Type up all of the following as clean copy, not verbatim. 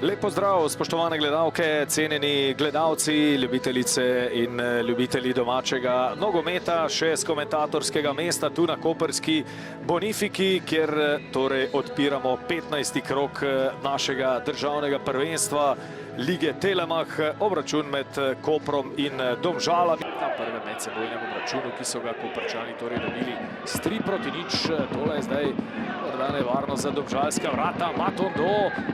Lep pozdrav, spoštovane gledalke, cenjeni gledalci, ljubiteljice in ljubitelji domačega nogometa, še z komentatorskega mesta tu na koprski Bonifiki, kjer torej odpiramo 15. krog našega državnega prvenstva Lige Telemach, obračun med Koprom in Domžalami. Na prvem medsebojnem obračunu, ki so ga Koprčani torej dobili s 3-0, tole je zdaj morda nevarno za domžalska vrata.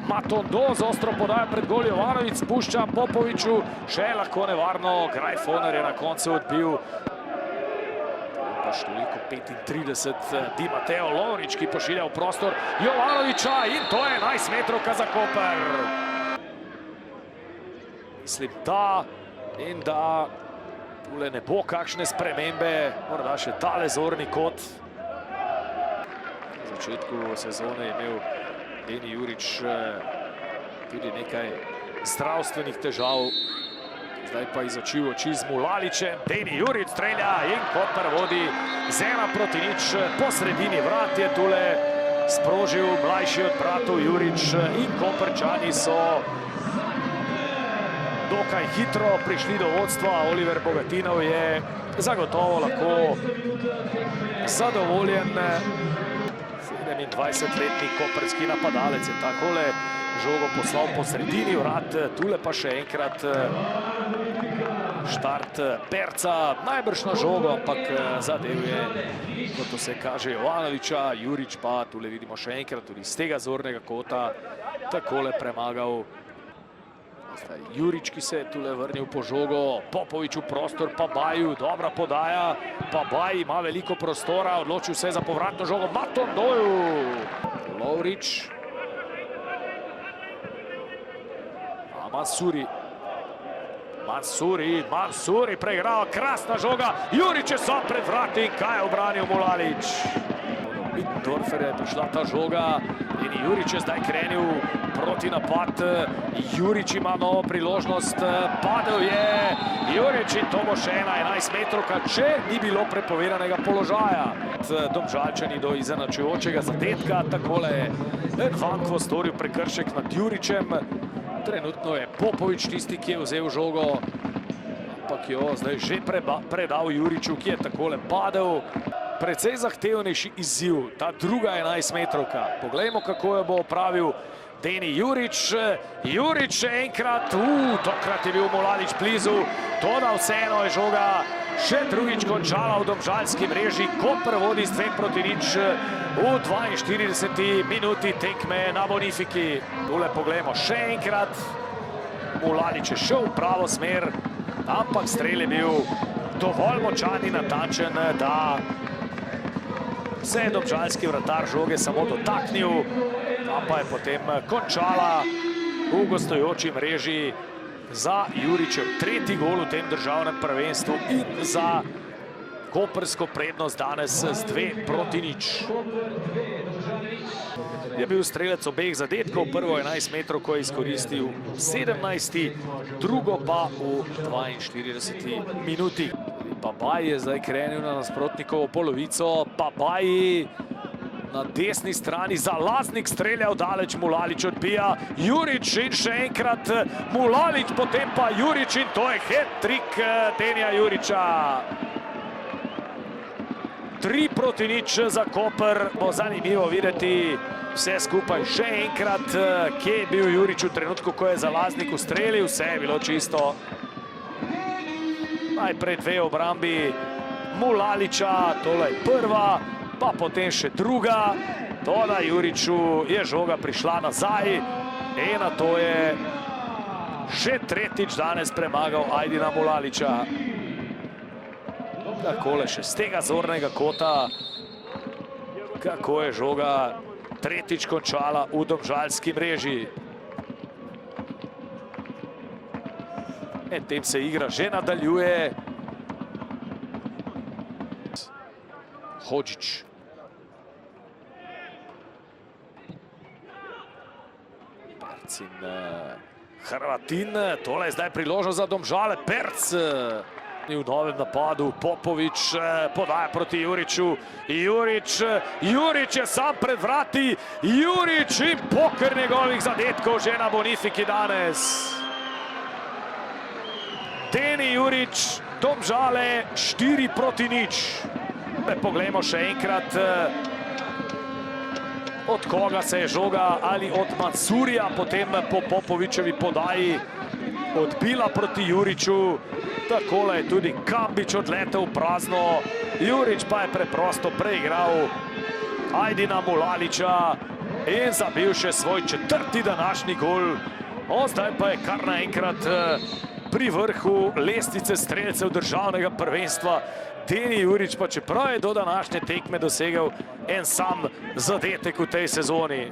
Matondo z ostro podajo pred gol, Jovanović spušča Popoviču, še lahko nevarno, Grajfoner je na koncu odbil. Pa številko 35, Di Matteo Lovrič, ki pošilja v prostor Jovanovića in to je 11 metrovka za Koper. Mislim, da tule ne bo kakšne spremembe, morda še tale zorni kot. Na začetku sezone je imel Deni Jurič tudi nekaj zdravstvenih težav, zdaj pa iz oči v oči z Mulaličem. Deni Jurič strelja in Koper vodi z 1-0 po sredini vrat je tule sprožil mlajši od bratov Jurič in Koprčani so dokaj hitro prišli do vodstva. Oliver Bogatinov je zagotovo lahko zadovoljen. 27-letni koprski napadalec je takole žogo poslal po sredini vrat. Tule pa še enkrat štart Perca, najbrž na žogo, ampak zadev je, kot se kaže, Jovanovića. Jurič pa tule vidimo še enkrat tudi z tega zornega kota takole premagal Jurič, ki se je tule vrnil po žogo, Popovič v prostor, Pabaju, dobra podaja, Pabaj ima veliko prostora, odločil se za povratno žogo Matondoju. Lovrič. Mansuri preigrava, krasna žoga, Jurič je sam pred vrati in kaj je obranil Mulalič. Mittendorfer je prišla ta žoga in Jurič je zdaj krenil proti napad. Jurič ima novo priložnost, padel je Jurič in to bo še 11 metrovka, če ni bilo prepovedanega položaja. Domžalčani do izenačujočega zadetka, takole je Vanko storil prekršek nad Juričem. Trenutno je Popovič tisti, ki je vzel žogo, ampak jo zdaj že predal Juriču, ki je takole padel. Precej zahtevnejši izziv, ta druga 11 metrovka. Poglejmo, kako jo bo opravil Deni Jurič. Jurič še enkrat, tokrat je bil Mulalič blizu, toda vseeno je žoga še drugič končala v domžalski mreži. Koper vodi s 2-0 v 42. minuti tekme na Bonifiki. Tule poglejmo še enkrat, Mulalič je šel v pravo smer, ampak strel je bil dovolj močan in natančen, da se je domžalski vratar žoge samo dotaknil, pa je potem končala v gostujoči mreži za Juričev tretji gol v tem državnem prvenstvu in za koprsko prednost danes z 2-0. Je bil strelec obeh zadetkov, prvo 11 metrovko je izkoristil v 17., drugo pa v 42. minuti. Pabaj je zdaj krenil na nasprotnikovo polovico, Pabaj na desni strani, Zalaznik streljal daleč, Mulalič odbija, Jurič in še enkrat Mulalič, potem pa Jurič in to je hat-trik Denija Juriča. 3-0 za Koper, bo zanimivo videti vse skupaj še enkrat, kje je bil Jurič v trenutku, ko je Zalaznik ustrelil, vse je bilo čisto. Najprej dve obrambi Mulaliča, tole je prva, pa potem še druga. Toda Juriču je žoga prišla nazaj in na to je še tretjič danes premagal Ajdina Mulaliča. Takole še z tega zornega kota, kako je žoga tretjič končala v domžalski mreži. Medtem se igra že nadaljuje. Hodžić. Perc in Hrvatin. Tole je zdaj priložnost za Domžale. Perc V novem napadu Popovič podaja proti Juriču. Jurič je sam pred vrati. Jurič in poker njegovih zadetkov že na Bonifiki danes. Deni Jurič, Domžale 4-0. Poglejmo še enkrat, od koga se je žoga, ali od Mansurija, potem po Popovičevi podaji odbila proti Juriču. Takole je tudi Kambič odletel prazno. Jurič pa je preprosto preigral Ajdina Mulaliča in zabil še svoj 4. današnji gol. Zdaj pa je kar naenkrat pri vrhu lestvice strelcev državnega prvenstva. Deni Jurič pa, čeprav je do današnje tekme dosegel en sam zadetek v tej sezoni.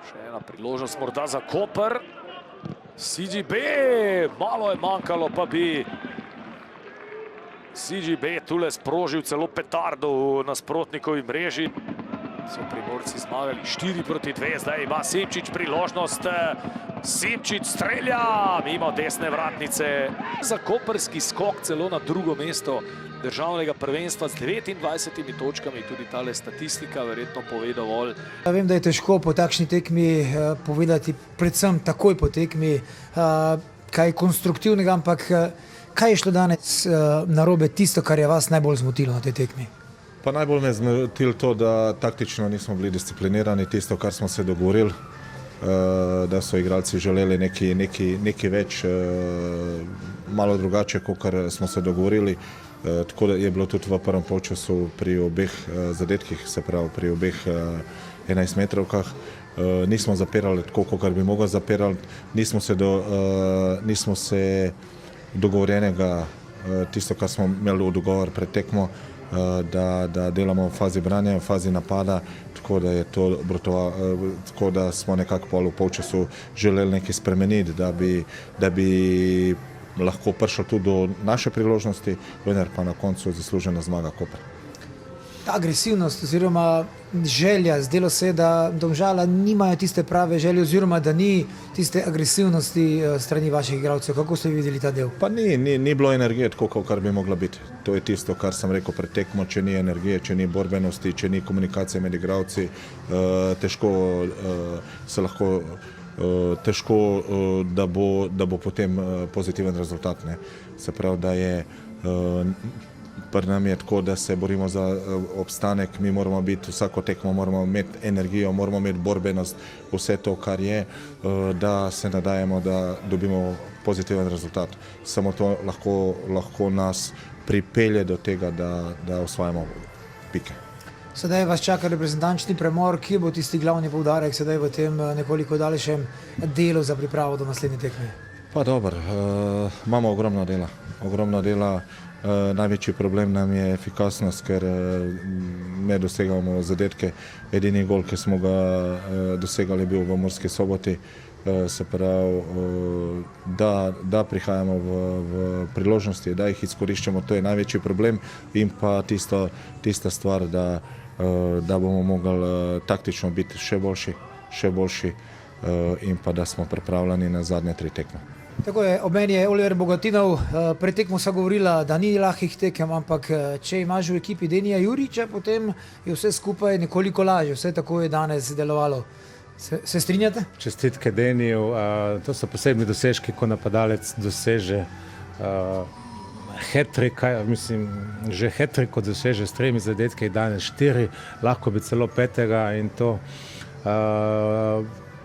Še ena priložnost morda za Koper. CGB, malo je manjkalo, pa bi CGB tule sprožil celo petardo v nasprotnikovi mreži. So Primorci zmagali 4-2, zdaj ima Simčič priložnost. Simčič strelja mimo desne vratnice. Za koprski skok celo na drugo mesto državnega prvenstva z 29 točkami. Tudi tale statistika verjetno pove dovolj. Vem, da je težko po takšni tekmi povedati, predvsem takoj po tekmi, kaj konstruktivnega, ampak kaj je šlo danes narobe, tisto, kar je vas najbolj zmotilo na tej tekmi? Pa najbolj me je zmotilo to, da taktično nismo bili disciplinirani, tisto, kar smo se dogovorili, da so igralci želeli nekaj več, malo drugače, kot smo se dogovorili. Tako da je bilo tudi v prvem polčasu pri obeh zadetkih, se pravi pri obeh 11-metrovkah. Nismo zapirali tako, kot bi mogli zapirati, nismo se dogovorjenega, tisto, kar smo imeli v dogovor pred tekmo, da delamo v fazi branja, v fazi napada, tako da je to tako da smo nekako pol v polčasu želeli nekaj spremeniti, da bi lahko prišel tudi do naše priložnosti, vendar pa na koncu zaslužena zmaga Koper. Ta agresivnost oziroma želja, zdelo se je, da Domžala nimajo tiste prave želje oziroma da ni tiste agresivnosti strani vaših igralcev. Kako ste videli ta del? Pa ni bilo energije tako, kar bi mogla biti. To je tisto, kar sem rekel pred tekmo, če ni energije, če ni borbenosti, če ni komunikacije med igralci, težko se lahko da bo potem pozitiven rezultat. Se pravi, da je pri nam je tako, da se borimo za obstanek, mi moramo biti vsako tekmo, moramo imeti energijo, moramo imeti borbenost, vse to, kar je, da se nadajemo, da dobimo pozitiven rezultat. Samo to lahko nas pripelje do tega, da osvajamo pike. Sedaj vas čaka reprezentančni premor, kje bo tisti glavni poudarek sedaj v tem nekoliko daljšem delu za pripravo do naslednje tekme? Pa dobro, imamo ogromno dela. Največji problem nam je efikasnost, ker ne dosegamo zadetke. Edini gol, ki smo ga dosegali, je bil v Murski Soboti. Se pravi, da prihajamo v priložnosti, da jih izkoriščamo, to je največji problem. In pa tista stvar, da bomo mogli taktično biti še boljši in pa da smo pripravljeni na zadnje 3 tekme. Tako je, ob meni je Oliver Bogatinov. Pred tekmo sva govorila, da ni lahkih tekem, ampak če imaš v ekipi Denija Juriča, potem je vse skupaj nekoliko lažje. Vse tako je danes delovalo. Se strinjate? Čestitke Deniju. To so posebni dosežki, ko napadalec doseže hat-trick, mislim, že hat-trick, ko doseže s 3 zadetki, danes 4, lahko bi celo 5. in to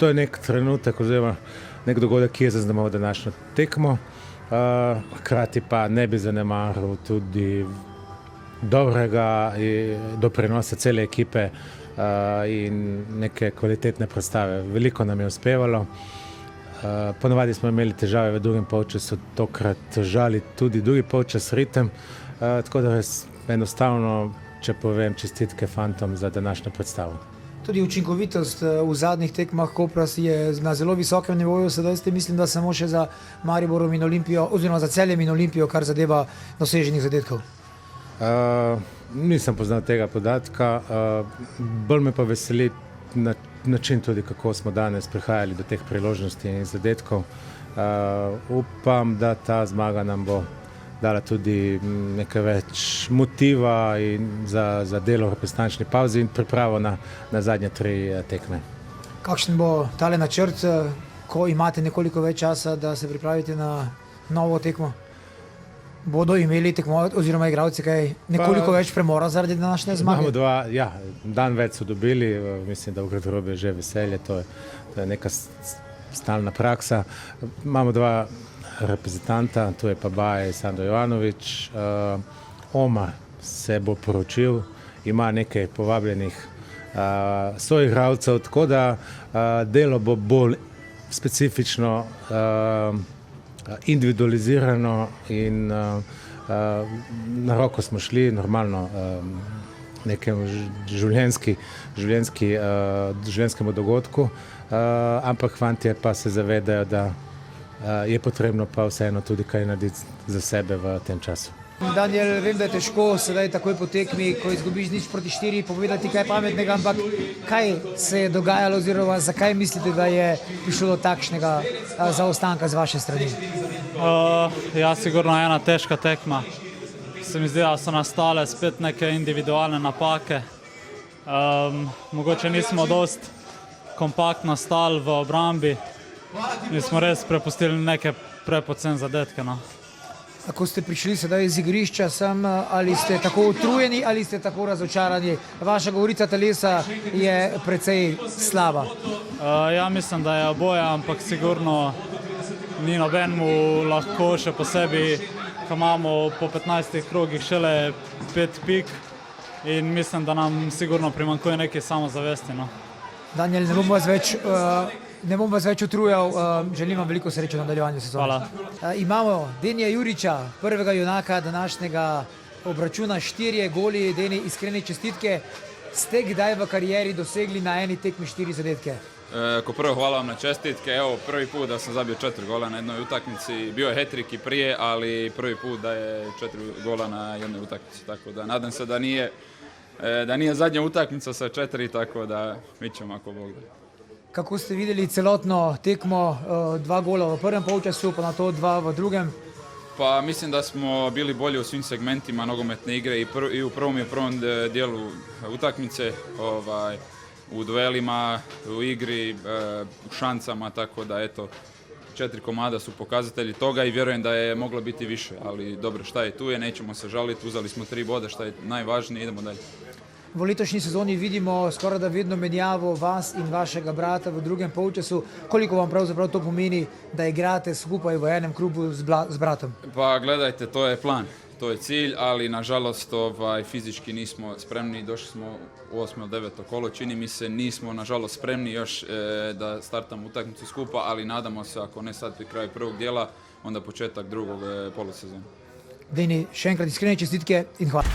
je nek trenutek oziroma nek dogodek, ki je zaznamoval današnjo tekmo. Hkrati pa ne bi zanemaril tudi dobrega doprinosa cele ekipe in neke kvalitetne predstave. Veliko nam je uspevalo. Ponavadi smo imeli težave v drugem polčasu, tokrat žali tudi drugi polčas ritem. Tako da res enostavno, če povem, čestitke fantom za današnjo predstavo. Tudi učinkovitost v zadnjih tekmah Kopra je na zelo visokem nivoju. Sedaj ste, mislim, da samo še za Mariborom in Olimpijo, oziroma za Celjem in Olimpijo, kar zadeva doseženih zadetkov. Nisem poznal tega podatka. Bolj me pa veseli način tudi, kako smo danes prihajali do teh priložnosti in zadetkov. Upam, da ta zmaga nam bo dala tudi nekaj več motiva in za delo v reprezentančni pavzi in pripravo na zadnje 3 tekme. Kakšen bo tale načrt, ko imate nekoliko več časa, da se pripravite na novo tekmo? Bodo imeli tekmovalci oziroma igralci kaj nekoliko več premora zaradi današnje zmage? Dan več so dobili, mislim, da v garderobi je že veselje, to je neka stalna praksa. Imamo 2 reprezentanta, to je pa Baja in Sando Jovanović. Omar se bo poročil, ima nekaj povabljenih soigralcev, tako da delo bo bolj specifično, individualizirano in na roko smo šli normalno nekemu življenjskemu dogodku, ampak fantje pa se zavedajo, da je potrebno pa vseeno tudi kaj narediti za sebe v tem času. Daniel, vem, da je težko sedaj takoj po tekmi, ko izgubiš 0-4, povedati kaj pametnega, ampak kaj se je dogajalo oziroma zakaj mislite, da je prišlo do takšnega zaostanka z vaše strani? Sigurno ena težka tekma. Se mi zdi, da so nastale spet neke individualne napake. Mogoče nismo dost kompaktno stali v obrambi in smo res prepustili neke prepocen zadetke. Ko ste prišli sedaj iz igrišča sem, ali ste tako utrujeni ali ste tako razočarani? Vaša govorica telesa je precej slaba. Mislim, da je oboje, ampak sigurno ni nobenemu lahko, še posebej, ko imamo po 15 krogih šele 5 pik in mislim, da nam sigurno primanjkuje nekaj samozavesti. Daniel, ne bom vas več utrujal, želim vam veliko sreče v nadaljevanju sezone. Hvala. Imamo Denija Jurića, prvega junaka današnjega obračuna, 4 goli. Deni, iskrene čestitke. Ste kdaj v karieri dosegli na eni tekmi 4 zadetke? Ko prvo hvala vam na čestitke, evo prvi put da sam zabio 4 gola na jednoj utakmici, bio je hat-trick i prije, ali prvi put da je 4 gola na jednoj utakmici, tako da nadam se da nije zadnja utakmica sa 4, tako da mi ćemo ako Bog da. Kako ste videli celotno tekmo, 2 gola v prvem polčasu, pa na to 2 v drugem? Pa mislim da smo bili bolji u svim segmentima nogometne igre i u prvom dijelu utakmice, u duelima, u igri, u šancama, tako da eto, 4 komada su pokazatelji toga i vjerujem da je moglo biti više, ali dobro, šta je tu je, nećemo se žaliti, uzeli smo 3 boda, šta je najvažnije, idemo dalje. V letošnji sezoni vidimo skoraj da vedno menjavo vas in vašega brata v drugem polčasu. Koliko vam pravzaprav to pomeni, da igrate skupaj v enem klubu z bratom? Pa gledajte, to je plan, to je cilj, ali nažalost fizički nismo spremni, došli smo u 8. ili 9. kolo, čini mi se nismo nažalost spremni još da startamo utakmicu skupa, ali nadamo se, ako ne sad pri kraju prvog dijela, onda početak drugog polusezona. Deni, še enkrat iskrene čestitke in hvala.